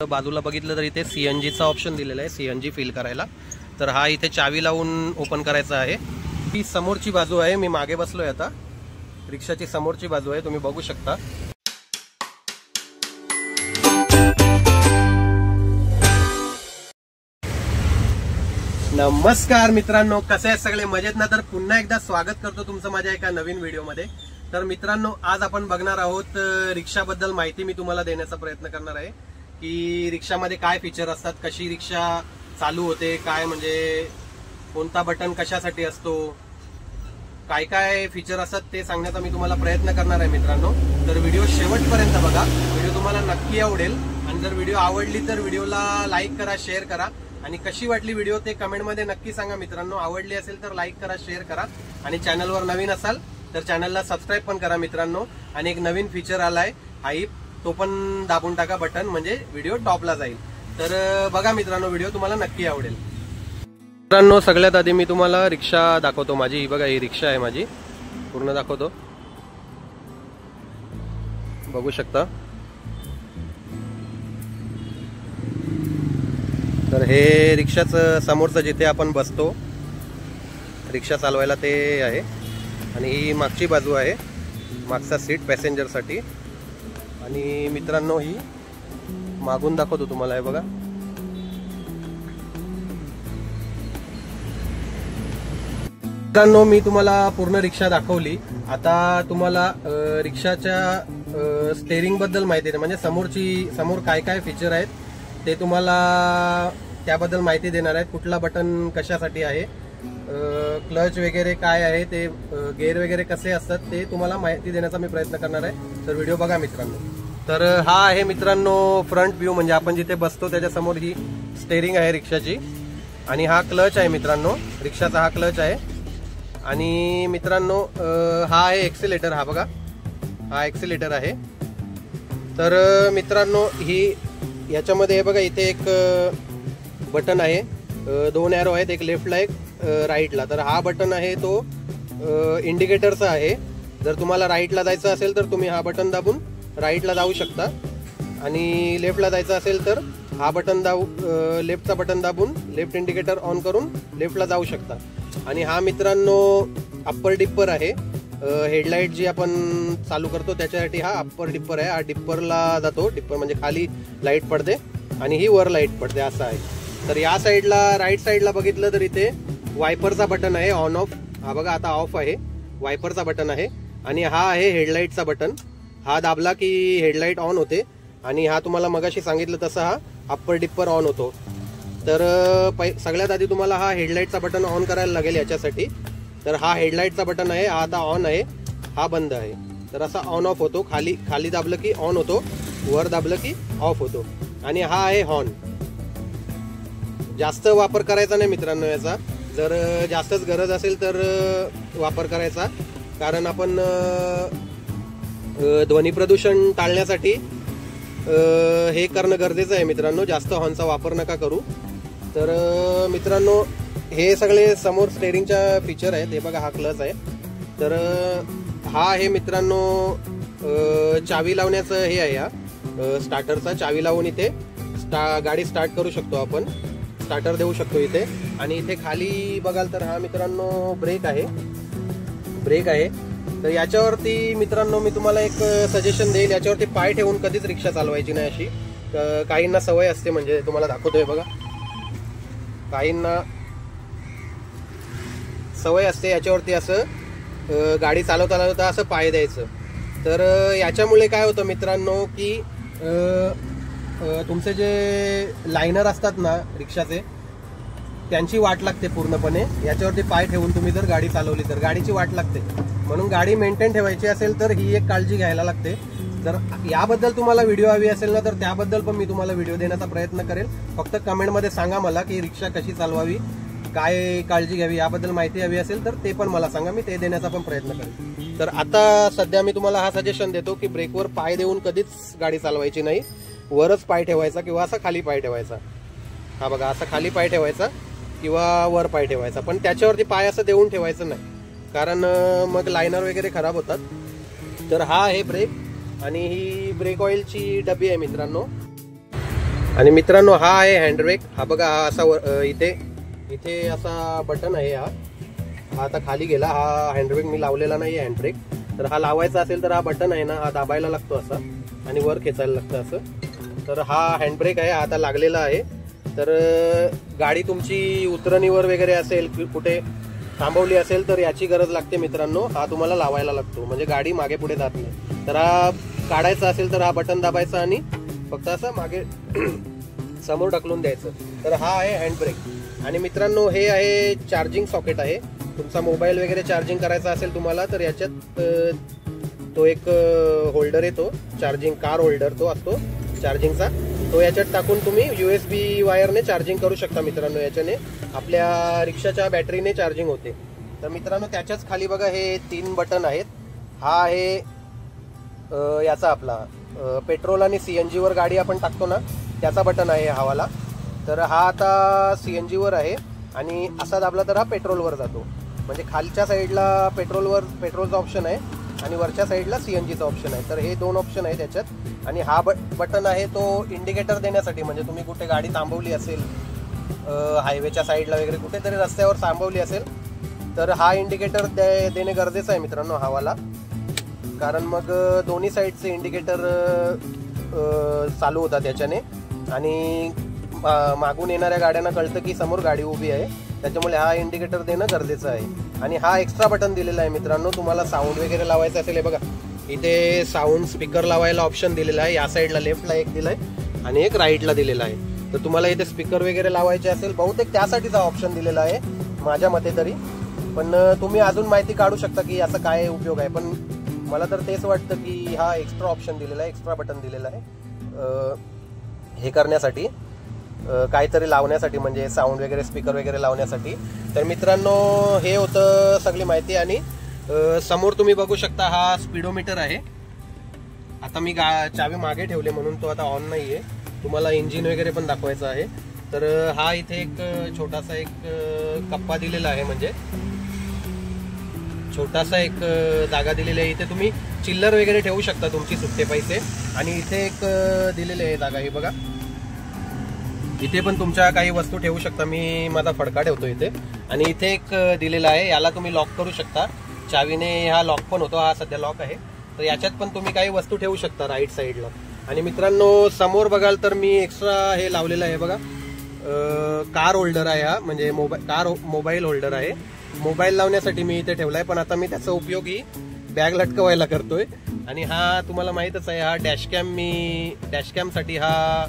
बाजूला बघितलं तर इथे सीएनजीचा ऑप्शन दिलेला आहे, सीएनजी फिल करायला. तर हा इथे चावी लावून ओपन करायचा आहे. ही समोरची बाजू आहे, मी मागे बसलोय आता. रिक्षाची समोरची बाजू आहे, तुम्ही बघू शकता. नमस्कार मित्रांनो, कसे आहेत सगळे? मजेत ना? तर पुन्हा एकदा स्वागत करतो तुमचं माझ्या एका नवीन व्हिडिओमध्ये. तर मित्रांनो, आज आपण बघणार आहोत रिक्षाबद्दल माहिती मी तुम्हाला देण्याचा प्रयत्न करणार आहे की रिक्षामध्ये काय फीचर असतात, कशी रिक्षा चालू होते, काय म्हणजे कोणता बटन कशासाठी असतो, काय काय फीचर असतात ते सांगण्याचा मी तुम्हाला प्रयत्न करणार आहे मित्रांनो. तर व्हिडिओ शेवटपर्यंत बघा, व्हिडिओ तुम्हाला नक्की आवडेल. आणि जर व्हिडिओ आवडली तर व्हिडिओला लाईक करा, शेअर करा. आणि कशी वाटली व्हिडिओ ते कमेंटमध्ये नक्की सांगा मित्रांनो. आवडली असेल तर लाईक करा, शेअर करा. आणि चॅनलवर नवीन असाल तर चॅनलला सबस्क्राईब पण करा मित्रांनो. आणि एक नवीन फीचर आलाय हाईप, तो पण दाबून टाका बटन, म्हणजे व्हिडिओ टॉपला जाईल. तर बघा मित्रांनो, व्हिडिओ तुम्हाला नक्की आवडेल. मित्रांनो, सगळ्यात आधी मी तुम्हाला रिक्षा दाखवतो माझी. ही बघा, ही रिक्षा आहे माझी, पूर्ण दाखवतो, बघू शकता. तर हे रिक्षाचं समोरचं जिथे आपण बसतो रिक्षा चालवायला ते आहे. आणि ही मागची बाजू आहे, मागचा सीट पॅसेंजरसाठी. आणि मित्रांनो, ही मागून दाखवतो तुम्हाला, हे बघा. मित्रांनो, मी तुम्हाला पूर्ण रिक्षा दाखवली. आता तुम्हाला रिक्षाच्या स्टेअरिंग बद्दल माहिती आहे, म्हणजे समोर काय काय फीचर आहेत ते तुम्हाला त्याबद्दल माहिती देणार आहेत. कुठला बटन कशासाठी आहे, क्लच वगैरे काय आहे, ते गेअर वगैरे कसे असतात ते तुम्हाला माहिती देण्याचा मी प्रयत्न करणार आहे. तर व्हिडिओ बघा मित्रांनो. तर हा आहे मित्रांनो फ्रंट व्ह्यू, म्हणजे आपण जिथे बसतो त्याच्या समोर ही स्टेअरिंग आहे रिक्षाची. आणि हा क्लच आहे मित्रांनो, रिक्षाचा हा क्लच आहे. आणि मित्रांनो, हा आहे एक्सिलेटर. हा बघा, हा एक्सिलेटर आहे. तर मित्रांनो, ही याच्यामध्ये हे बघा, इथे एक बटन आहे, दोन एरो आहेत, एक लेफ्टला एक राईटला. तर हा बटन आहे तो इंडिकेटरचा आहे. जर तुम्हाला राईटला जायचं असेल तर तुम्ही हा बटन दाबून राईटला जाऊ शकता. आणि लेफ्टला जायचं असेल तर हा बटन लेफ्टचा बटन दाबून लेफ्ट इंडिकेटर ऑन करून लेफ्टला जाऊ शकता. आणि हा मित्रांनो अप्पर डिप्पर आहे. हेडलाईट जी आपण चालू करतो त्याच्यासाठी हा अप्पर डिप्पर आहे. हा डिप्परला जातो. डिप्पर म्हणजे खाली लाईट पडते आणि ही वर लाईट पडते, असं आहे. तर या साईडला, राईट साईडला बघितलं तर इथे वायपरचा बटन आहे, ऑन ऑफ. हा बघा, आता ऑफ आहे, वायपरचा बटन आहे. आणि हा आहे हेडलाईटचा बटन. हा दाबला की हेडलाईट ऑन होते. आणि हा तुम्हाला मगाशी सांगितलं तसं हा अप्पर डिप्पर ऑन होतो. तर सगळ्यात आधी तुम्हाला हा हेडलाईटचा बटन ऑन करायला लागेल याच्यासाठी. तर हा हेडलाईटचा बटन आहे, हा आता ऑन आहे, हा बंद आहे. तर असा ऑन ऑफ होतो. खाली दाबलं की ऑन होतो, वर दाबलं की ऑफ होतो. आणि हा आहे हॉर्न. जास्त वापर करायचा नाही मित्रांनो याचा. जर जास्तच गरज असेल तर वापर करायचा, कारण आपण ध्वनी प्रदूषण टाळण्यासाठी हे करणं गरजेचं आहे मित्रांनो. जास्त हॉर्नचा वापर नका करू. तर मित्रांनो, हे सगळे समोर स्टेअरिंगच्या फीचर आहेत. हे बघा, हा क्लच आहे. तर हा आहे मित्रांनो चावी लावण्याचं हे आहे, हा स्टार्टरचा. चावी लावून इथे गाडी स्टार्ट करू शकतो आपण, स्टार्टर देऊ शकतो इथे. आणि इथे खाली बघाल तर हा मित्रांनो ब्रेक आहे, ब्रेक आहे. तर याच्यावरती मित्रांनो मी तुम्हाला एक सजेशन देईल, याच्यावरती पाय ठेवून कधीच रिक्षा चालवायची नाही अशी. काहींना सवय असते, म्हणजे तुम्हाला दाखवतोय बघा, काहींना सवय असते याच्यावरती असं गाडी चालवता असं पाय द्यायचं. तर याच्यामुळे काय होतं मित्रांनो की तुमचे जे लायनर असतात ना रिक्षाचे, त्यांची वाट लागते पूर्णपणे. याच्यावरती पाय ठेवून तुम्ही जर गाडी चालवली तर गाडीची वाट लागते. म्हणून गाडी मेंटेन ठेवायची असेल तर ही एक काळजी घ्यायला लागते. जर याबद्दल तुम्हाला व्हिडिओ हवी असेल ना, तर त्याबद्दल पण मी तुम्हाला व्हिडिओ देण्याचा प्रयत्न करेल. फक्त कमेंटमध्ये सांगा मला की रिक्षा कशी चालवावी, काय काळजी घ्यावी, याबद्दल माहिती हवी असेल तर ते पण मला सांगा, मी ते देण्याचा पण प्रयत्न करेन. तर आता सध्या मी तुम्हाला हा सजेशन देतो की ब्रेकवर पाय देऊन कधीच गाडी चालवायची नाही. वरच पाय ठेवायचा किंवा असा खाली पाय ठेवायचा. हा बघा, असा खाली पाय ठेवायचा किंवा वर पाय ठेवायचा. पण त्याच्यावरती पाय असं देऊन ठेवायचं नाही, कारण मग लायनर वगैरे खराब होतात. तर हा आहे ब्रेक. आणि ही ब्रेक ऑइलची डबी आहे मित्रांनो. आणि मित्रांनो हा आहे हँडब्रेक. हा बघा, हा असा इथे असा बटन आहे. हा आता खाली गेला. हा हँडब्रेक मी लावलेला नाही हँडब्रेक. तर हा लावायचा असेल तर हा बटन आहे ना, हा दाबायला लागतो असा आणि वर खेचायला लागतं असं. तर हा हँडब्रेक आहे, आता लागलेला आहे. तर गाडी तुमची उतरणीवर वगैरे असेल, कुठे थांबवली असेल तर याची गरज लागते मित्रांनो. हा तुम्हाला लावायला लागतो, म्हणजे गाडी मागे पुढे जात नाही. तर हा काढायचा असेल तर हा बटन दाबायचा आणि फक्त असं मागे समोर ढकलून द्यायचं. तर हा आहे हँडब्रेक. आणि मित्रांनो हे आहे चार्जिंग सॉकेट आहे. तुमचा मोबाईल वगैरे चार्जिंग करायचा असेल तुम्हाला तर याच्यात तो एक होल्डर येतो, चार्जिंग कार होल्डर तो असतो चार्जिंगचा. तो याच्यात टाकून तुम्ही USB वायरने चार्जिंग करू शकता मित्रांनो. याच्याने आपल्या रिक्षाच्या बॅटरीने चार्जिंग होते. तर मित्रांनो त्याच्याच खाली बघा हे 3 बटन आहेत. हा आहे याचा आपला पेट्रोल आणि CNG वर गाडी आपण टाकतो ना, त्याचा बटन आहे हा वाला. तर हा आता CNG वर आहे आणि असा दाबला तर हा पेट्रोलवर जातो. म्हणजे खालच्या साईडला पेट्रोलचा ऑप्शन आहे आणि वरच्या साईडला CNGचा ऑप्शन आहे. तर हे 2 ऑप्शन आहे त्याच्यात. आणि हा बटन आहे तो इंडिकेटर देण्यासाठी, म्हणजे तुम्ही कुठे गाडी थांबवली असेल हायवेच्या साईडला वगैरे कुठेतरी रस्त्यावर थांबवली असेल तर हा इंडिकेटर देणे गरजेचं आहे मित्रांनो हा वाला. कारण मग दोन्ही साईडचे इंडिकेटर चालू होतात त्याच्याने आणि मागून येणाऱ्या गाड्यांना कळतं की समोर गाडी उभी आहे. त्याच्यामुळे हा इंडिकेटर देणं गरजेचं आहे. आणि हा एक्स्ट्रा बटन दिलेला आहे मित्रांनो. तुम्हाला साऊंड वगैरे लावायचं असेल, हे बघा इथे साऊंड स्पीकर लावायला ऑप्शन दिलेला आहे. या साईडला लेफ्टला एक दिलाय आणि एक राईटला दिलेला आहे. तर तुम्हाला इथे स्पीकर वगैरे लावायचे असेल बहुतेक त्यासाठीचा ऑप्शन दिलेला आहे माझ्या मते तरी. पण तुम्ही अजून माहिती काढू शकता की याचा काय उपयोग आहे. पण मला तर तेच वाटतं की हा एक्स्ट्रा ऑप्शन दिलेला आहे, एक्स्ट्रा बटन दिलेला आहे हे करण्यासाठी, काहीतरी लावण्यासाठी, म्हणजे साऊंड वगैरे स्पीकर वगैरे लावण्यासाठी. तर मित्रांनो हे होतं सगळी माहिती. आणि समोर तुम्ही बघू शकता हा स्पीडोमीटर आहे. आता मी चावी मागे ठेवले म्हणून तो आता ऑन नाहीये. तुम्हाला इंजिन वगैरे पण दाखवायचं आहे. तर हा इथे एक छोटासा एक कप्पा दिलेला आहे, म्हणजे छोटासा एक जागा दिलेली आहे. इथे तुम्ही चिल्लर वगैरे ठेवू शकता, तुमची सुट्टे पैसे. आणि इथे एक दिलेली आहे जागा, ही बघा इथे पण तुमच्या काही वस्तू ठेवू शकता. मी माझा फडका ठेवतो इथे. आणि इथे एक दिलेला आहे, याला तुम्ही लॉक करू शकता चावीने. हा लॉक पण होतो, हा सध्या लॉक आहे. तर याच्यात पण तुम्ही काही वस्तू ठेवू शकता राईट साईडला. आणि मित्रांनो समोर बघाल तर मी एक्स्ट्रा हे लावलेलं आहे बघा, कार होल्डर आहे हा, म्हणजे मोबाईल होल्डर आहे. मोबाईल लावण्यासाठी मी इथे ठेवलाय. पण आता मी त्याचा उपयोग ही बॅग लटकवायला करतोय. आणि हा तुम्हाला माहितच आहे, हा डॅशकॅम साठी हा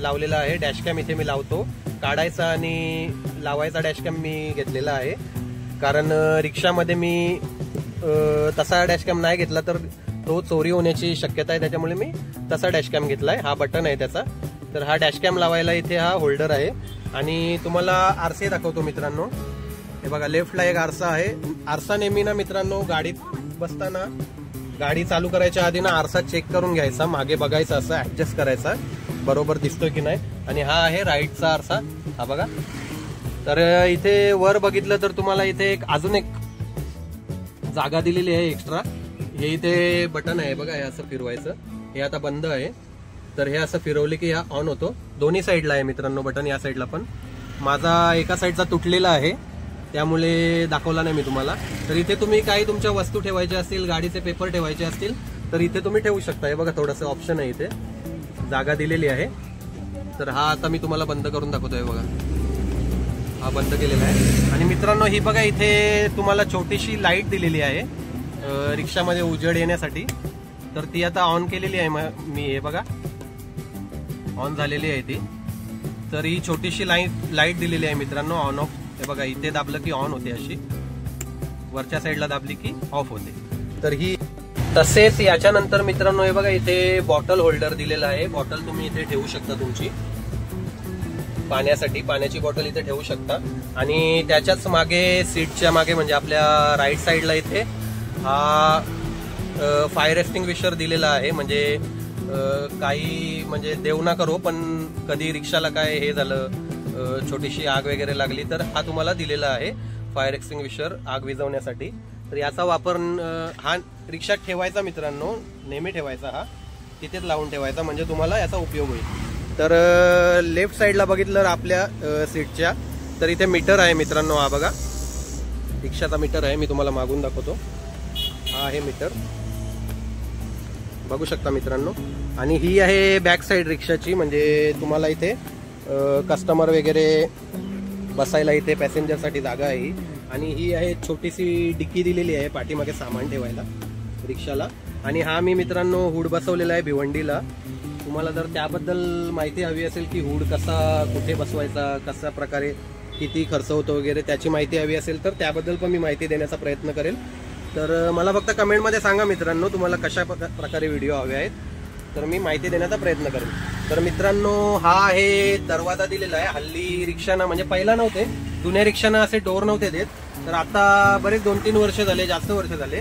लावलेला आहे. डॅशकॅम इथे मी लावतो, काढायचा आणि लावायचा डॅशकॅम मी घेतलेला आहे. कारण रिक्षामध्ये मी तसा डॅशकॅम नाही घेतला तर तो चोरी होण्याची शक्यता आहे. त्याच्यामुळे मी तसा डॅशकॅम घेतलाय. हा बटन आहे त्याचा. तर हा डॅशकॅम लावायला इथे हा होल्डर आहे. आणि तुम्हाला आरसे दाखवतो मित्रांनो. हे बघा लेफ्टला एक आरसा आहे. आरसा नेहमी ना मित्रांनो गाडीत बसताना, गाडी चालू करायच्या आधी ना आरसा चेक करून घ्यायचा, मागे बघायचा, असं ऍडजस्ट करायचा बरोबर दिसतोय की नाही. आणि हा आहे राईटचा आरसा, हा बघा. तर इथे वर बघितलं तर तुम्हाला इथे अजून एक जागा दिलेली आहे एक्स्ट्रा. हे इथे बटन आहे बघा, हे असं फिरवायचं. हे आता बंद आहे. तर हे असं फिरवले की हा ऑन होतो. दोन्ही साईडला आहे मित्रांनो बटन, या साईडला पण. माझा एका साईडचा तुटलेला आहे त्यामुळे दाखवला नाही मी तुम्हाला. तर इथे तुम्ही काही तुमच्या वस्तू ठेवायच्या असतील, गाडीचे पेपर ठेवायचे असतील तर इथे तुम्ही ठेवू शकता. हे बघा थोडंसं ऑप्शन आहे, इथे जागा दिलेली आहे. तर हा आता मी तुम्हाला बंद करून दाखवतोय बघा, हा बंद केलेला आहे. आणि मित्रांनो ही बघा इथे तुम्हाला छोटीशी लाईट दिलेली आहे रिक्षामध्ये उजेड येण्यासाठी. तर ती आता ऑन केलेली आहे मी, हे बघा ऑन झालेली आहे ती. तर ही छोटीशी लाईट दिलेली आहे मित्रांनो, ऑन ऑफ. हे बघा इथे दाबलं की ऑन होते अशी, वरच्या साईडला दाबली की ऑफ होते. तर ही तसेच याच्यानंतर मित्रांनो हे बघा इथे बॉटल होल्डर दिलेला आहे. बॉटल तुम्ही इथे ठेवू शकता तुमची पाण्यासाठी, पाण्याची बॉटल इथे ठेवू शकता. आणि त्याच्याच मागे सीटच्या मागे म्हणजे आपल्या राईट साईडला इथे हा फायर एक्सटिंग्विशर दिलेला आहे. म्हणजे काही म्हणजे देव ना करो पण कधी रिक्षाला काय हे झालं, छोटीशी आग वगैरे लागली तर हा तुम्हाला दिलेला आहे फायर एक्सटिंग्विशर, आग विझवण्यासाठी. तर याचा वापर हा रिक्षात ठेवायचा मित्रांनो, नेहमी ठेवायचा, हा तिथेच लावून ठेवायचा म्हणजे तुम्हाला याचा उपयोग होईल. तर लेफ्ट साईडला बघितलं आपल्या सीटच्या तर इथे मीटर आहे मित्रांनो. हा बघा रिक्षाचा मीटर आहे, मी तुम्हाला मागून दाखवतो. हा आहे मीटर, बघू शकता मित्रांनो. आणि ही आहे बॅक साईड रिक्षाची, म्हणजे तुम्हाला इथे कस्टमर वगैरे बसायला इथे पॅसेंजरसाठी जागा आहे. आणि ही आहे छोटीशी डिक्की दिलेली आहे पाठीमागे सामान ठेवायला रिक्षाला. आणि हा मी मित्रांनो हुड बसवलेला आहे भिवंडीला. तुम्हाला जर त्याबद्दल माहिती हवी असेल की हुड कसा कुठे बसवायचा, कशा प्रकारे किती खर्च होतो वगैरे त्याची माहिती हवी असेल तर त्याबद्दल पण मी माहिती देण्याचा प्रयत्न करेल. तर मला फक्त कमेंटमध्ये सांगा मित्रांनो तुम्हाला कशा प्रकारे व्हिडिओ हवे आहेत, तर मी माहिती देण्याचा प्रयत्न करेन. तर मित्रांनो हा आहे दरवाजा दिलेला आहे. हल्ली रिक्षाना म्हणजे पहिला नव्हते, जुन्या रिक्षाना असे डोर नव्हते देत, तर आता बरेच 2-3 वर्ष झाले, जास्त वर्ष झाले,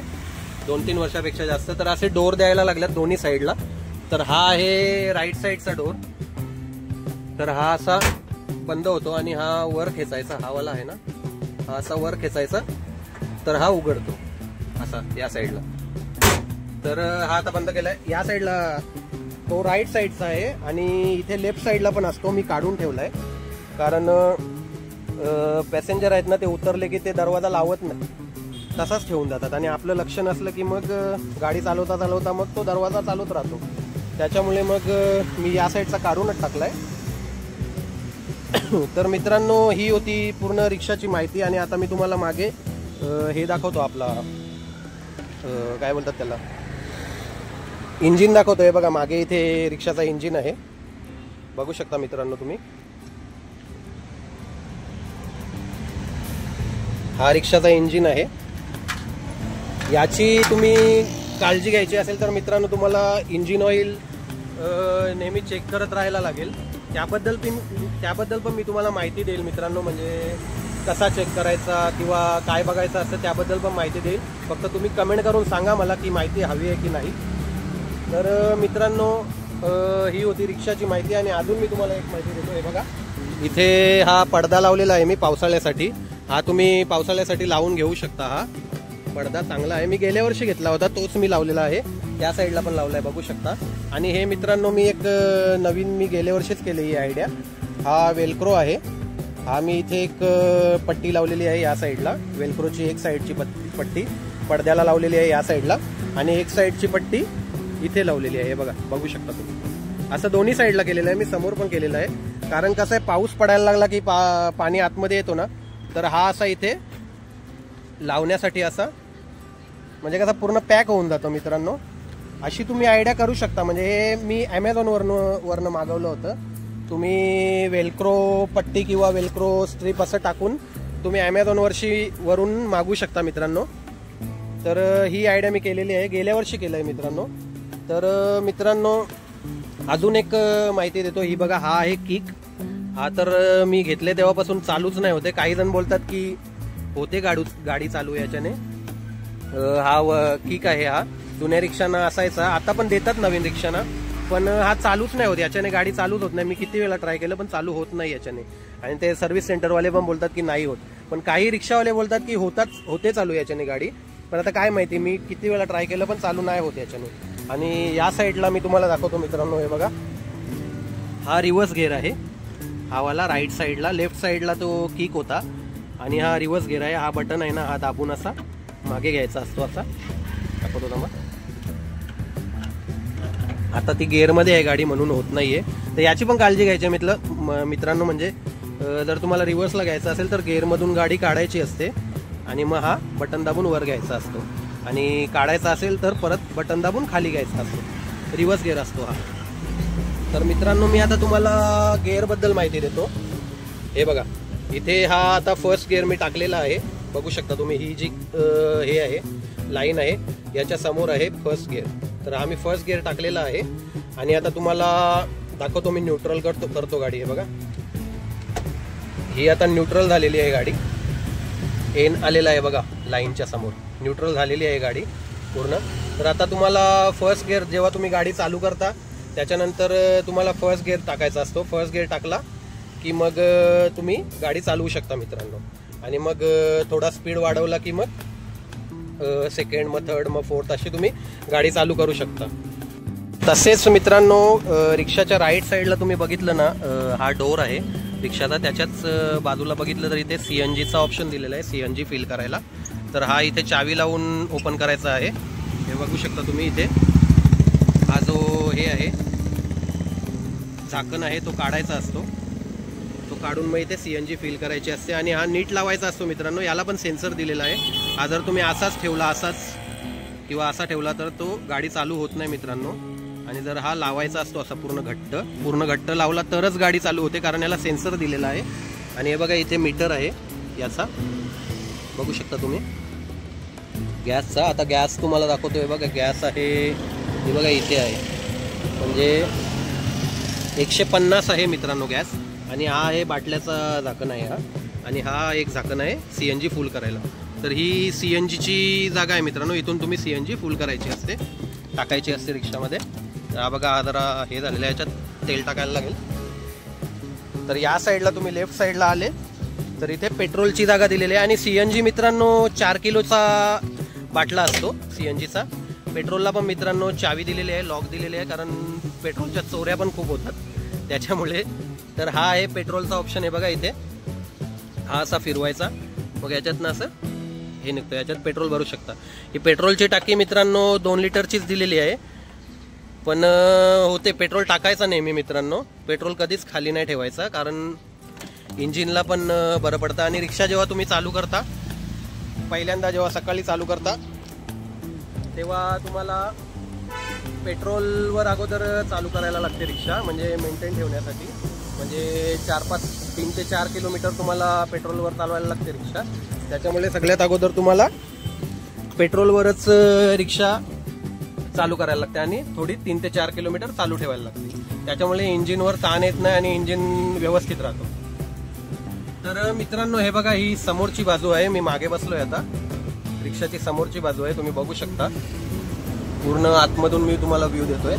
2-3 वर्षापेक्षा जास्त, तर असे डोर द्यायला लागल्यात दोन्ही साईडला. तर हा आहे राईट साईडचा डोर. तर हा असा बंद होतो आणि हा वर खेचायचा, हा वाला आहे ना, हा असा वर खेचायचा तर हा उघडतो असा या साईडला. तर हा आता बंद केलाय. या साईडला तो राईट साईडचा आहे आणि इथे लेफ्ट साईडला पण असतो, मी काढून ठेवलाय कारण पॅसेंजर आहेत ना ते उतरले की ते दरवाजा लावत नाही, तसाच ठेवून जातात आणि आपलं लक्ष नसलं की मग गाडी चालवता चालवता मग तो दरवाजा चालूच राहतो. त्याच्यामुळे मग मी या साईडचा काढूनच टाकलाय. तर मित्रांनो ही होती पूर्ण रिक्षाची माहिती. आणि आता मी तुम्हाला मागे हे दाखवतो, आपला काय बोलतात त्याला, इंजिन दाखवतोय. बघा मागे इथे रिक्षाचा इंजिन आहे, बघू शकता मित्रांनो तुम्ही. हा रिक्षाचा इंजिन आहे. याची तुम्ही काळजी घ्यायची असेल तर मित्रांनो तुम्हाला इंजिन ऑइल नेहमी चेक करत राहायला लागेल. त्याबद्दल पण मी तुम्हाला माहिती देईल मित्रांनो, म्हणजे कसा चेक करायचा किंवा काय बघायचं असतं त्याबद्दल पण माहिती देईल. फक्त तुम्ही कमेंट करून सांगा मला की माहिती हवी आहे की नाही. तर मित्रांनो ही होती रिक्षाची माहिती. आणि अजून मी तुम्हाला एक माहिती देतो. हे बघा इथे हा पडदा लावलेला आहे मी पावसाळ्यासाठी. हा तुम्ही पावसाळ्यासाठी लावून घेऊ शकता. हा पडदा चांगला आहे, मी गेल्या वर्षी घेतला होता तोच मी लावलेला आहे. त्या साईडला पण लावलाय बघू शकता. आणि हे मित्रांनो मी एक नवीन मी गेल्या वर्षीच केली ही आयडिया. हा वेलक्रो आहे. हा मी इथे एक पट्टी लावलेली आहे या साईडला, वेलक्रोची एक साईडची पट्टी पडद्याला लावलेली आहे या साईडला आणि एक साईडची पट्टी इथे लावलेली आहे. बघा बघू शकता तुम्ही, असं दोन्ही साईडला केलेलं आहे. मी समोर पण केलेलं आहे कारण कसं आहे पाऊस पडायला लागला की पाणी आतमध्ये येतो ना, तर हा असा इथे लावण्यासाठी असा म्हणजे कसा पूर्ण पॅक होऊन जातो मित्रांनो. अशी तुम्ही आयडिया करू शकता. म्हणजे हे मी ॲमेझॉनवरनं मागवलं होतं. तुम्ही वेलक्रो पट्टी किंवा वेलक्रो स्ट्रीप असं टाकून तुम्ही वरून मागवू शकता मित्रांनो. तर ही आयडिया मी केलेली आहे, गेल्या वर्षी केलं आहे मित्रांनो. तर मित्रांनो अजून एक माहिती देतो. ही बघा हा आहे किक. हा तर मी घेतले तेव्हापासून चालूच नाही होते. काही जण बोलतात की होते गाडी चालू याच्याने. हा किक आहे. हा जुन्या रिक्षांना असायचा, आता पण देतात नवीन रिक्षांना, पण हा चालूच नाही होत याच्याने, गाडी चालूच होत नाही. मी किती वेळा ट्राय केलं पण चालू होत नाही याच्याने. आणि ते सर्व्हिस सेंटरवाले पण बोलतात की नाही होत, पण काही रिक्षावाले बोलतात की होते चालू याच्याने गाडी. पण आता काय माहिती, मी किती वेळा ट्राय केलं पण चालू नाही होत याच्याने. आणि या साईडला मी तुम्हाला दाखवतो मित्रांनो. हे बघा हा रिव्हर्स गेअर आहे. हा वाला राईट साईडला, लेफ्ट साईडला तो किक होता आणि हा रिव्हर्स गेअर आहे. हा बटन आहे ना, हा दाबून असा मागे घ्यायचा असतो. असा दाखवतो ना, मग आता ती गेअरमध्ये आहे गाडी म्हणून होत नाहीये. तर याची पण काळजी घ्यायची मित्रांनो. म्हणजे जर तुम्हाला रिव्हर्सला घ्यायचं असेल तर गेअरमधून गाडी काढायची असते आणि मग हा बटन दाबून वर घ्यायचा असतो. आणि काढायचा असेल तर परत बटन दाबून खाली घ्यायचा असतो. रिव्हर्स गेअर असतो हा. तर मित्रांनो मी आता तुम्हाला गेअरबद्दल माहिती देतो. हे बघा इथे हा आता फर्स्ट गेअर मी टाकलेला आहे, बघू शकता तुम्ही. ही जी हे आहे लाईन आहे याच्या समोर आहे फर्स्ट गेअर. तर हा मी फर्स्ट गेअर टाकलेला आहे. आणि आता तुम्हाला दाखवतो मी न्यूट्रल करतो गाडी. हे बघा ही आता न्यूट्रल झालेली आहे गाडी. एन आलेला आहे बघा लाईनच्या समोर, न्यूट्रल झालेली आहे गाडी पूर्ण. तर आता तुम्हाला फर्स्ट गेअर जेव्हा तुम्ही गाडी चालू करता त्याच्यानंतर तुम्हाला फर्स्ट गेअर टाकायचा असतो. फर्स्ट गेअर टाकला की मग तुम्ही गाडी चालवू शकता मित्रांनो. आणि मग थोडा स्पीड वाढवला की मग सेकंड, मग थर्ड, मग फोर्थ अशी तुम्ही गाडी चालू करू शकता. तसेच मित्रांनो रिक्षाच्या राईट साईडला तुम्ही बघितलं ना, हा डोर आहे रिक्षाचा, त्याच्याच बाजूला बघितलं तर इथे CNGचा ऑप्शन दिलेला आहे, CNG फिल करायला. तर हा इथे चावी लावून ओपन करायचा आहे. हे बघू शकता तुम्ही इथे हा जो हे आहे झाकण आहे तो काढायचा असतो, तो काढून मग इथे CNG फिल करायची असते. आणि हा नीट लावायचा असतो मित्रांनो. याला पण सेन्सर दिलेला आहे. हा जर तुम्ही असाच ठेवला, असाच किंवा असा ठेवला तर तो गाडी चालू होत नाही मित्रांनो. आणि जर हा लावायचा असतो असा पूर्ण घट्ट लावला तरच गाडी चालू होते, कारण याला सेन्सर दिलेला आहे. आणि हे बघा इथे मीटर आहे याचा, बघू शकता तुम्ही गॅसचा. आता गॅस तुम्हाला दाखवतोय बघा, गॅस आहे हे बघा इथे आहे, म्हणजे 150 आहे मित्रांनो गॅस. आणि हा आहे बाटल्याचा झाकण आहे हा, आणि हा एक झाकण आहे CNG फुल करायला. तर ही CNGची जागा आहे मित्रांनो, इथून तुम्ही CNG फुल करायची असते, टाकायची असते रिक्षामध्ये. हा बघा हा जरा हे झालेलं आहे, याच्यात तेल टाकायला लागेल. तर या साईडला तुम्ही लेफ्ट साईडला आले तर इथे पेट्रोलची जागा दिलेली आहे. आणि CNG मित्रांनो 4 किलोचा बाटला असतो CNGचा. पेट्रोलला पण मित्रांनो चावी दिलेली आहे, लॉक दिलेली आहे, कारण पेट्रोलच्या चोऱ्या पण खूप होतात त्याच्यामुळे. तर हा आहे पेट्रोलचा ऑप्शन आहे बघा इथे, हा असा फिरवायचा, मग याच्यातनं असं हे निघतं, याच्यात पेट्रोल भरू शकता. ही पेट्रोलची टाकी मित्रांनो 2 लिटरचीच दिलेली आहे, पण होते पेट्रोल टाकायचा नेहमी मित्रांनो. पेट्रोल कधीच खाली नाही ठेवायचा, कारण इंजिनला पण बरं पडतं. आणि रिक्षा जेव्हा तुम्ही चालू करता, पहिल्यांदा जेव्हा सकाळी चालू करता तेव्हा तुम्हाला पेट्रोलवर अगोदर चालू करायला लागते रिक्षा, म्हणजे मेंटेन ठेवण्यासाठी. म्हणजे 3 ते 4 किलोमीटर तुम्हाला पेट्रोलवर चालवायला लागते रिक्षा. त्याच्यामुळे सगळ्यात अगोदर तुम्हाला पेट्रोलवरच रिक्षा चालू करायला लागते, आणि थोडी 3 ते 4 किलोमीटर चालू ठेवायला लागते. त्याच्यामुळे इंजिनवर ताण येत नाही आणि इंजिन व्यवस्थित राहतो. तर मित्रांनो हे बघा, ही समोरची बाजू आहे, मी मागे बसलोय आता, रिक्षाची समोरची बाजू आहे, तुम्ही बघू शकता. पूर्ण आतमधून मी तुम्हाला व्ह्यू देतोय.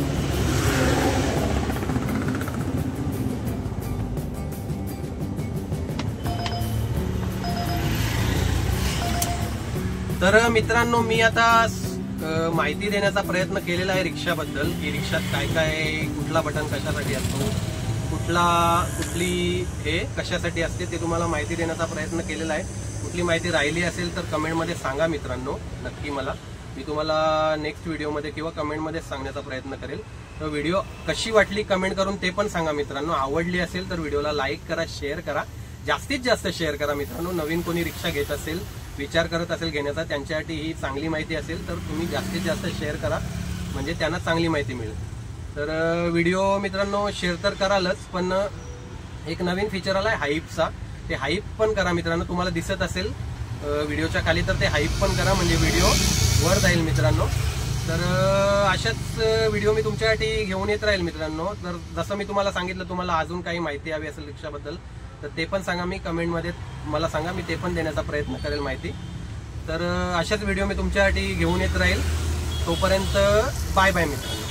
तर मित्रांनो मी आता माहिती देण्याचा प्रयत्न केलेला आहे रिक्षाबद्दल, की रिक्षात काय काय, कुठला बटन कशासाठी असतो, कुठली हे कशासाठी असते, ते तुम्हाला माहिती देण्याचा प्रयत्न केलेला आहे. कुठली माहिती राहिली असेल तर कमेंटमध्ये सांगा मित्रांनो, नक्की मला. मी तुम्हाला नेक्स्ट व्हिडिओमध्ये किंवा कमेंटमध्ये सांगण्याचा प्रयत्न करेल. तर व्हिडिओ कशी वाटली कमेंट करून ते पण सांगा मित्रांनो. आवडली असेल तर व्हिडिओला लाईक करा, शेअर करा, जास्तीत जास्त शेअर करा मित्रांनो. नवीन कोणी रिक्षा घेत असेल, विचार करत असेल घेण्याचा, त्यांच्यासाठी ही चांगली माहिती असेल तर तुम्ही जास्तीत जास्त शेअर करा, म्हणजे त्यांना चांगली माहिती मिळेल. तर व्हिडिओ मित्रांनो शेअर तर करालच, पण एक नवीन फीचर आलाय हाईपचा, ते हाईप पण करा मित्रांनो. तुम्हाला दिसत असेल व्हिडिओच्या खाली, तर ते हाईप पण करा, म्हणजे व्हिडिओ वर जाईल मित्रांनो. तर अशाच व्हिडिओ मी तुमच्यासाठी घेऊन येत राहील मित्रांनो. तर जसं मी तुम्हाला सांगितलं, तुम्हाला अजून काही माहिती हवी असेल रिक्षाबद्दल तर ते पण सांगा, मी कमेंटमध्ये मला सांगा, मी ते पण देण्याचा प्रयत्न करेल माहिती. तर अशाच व्हिडिओ मी तुमच्यासाठी घेऊन येत राहील. तोपर्यंत बाय बाय मित्रांनो.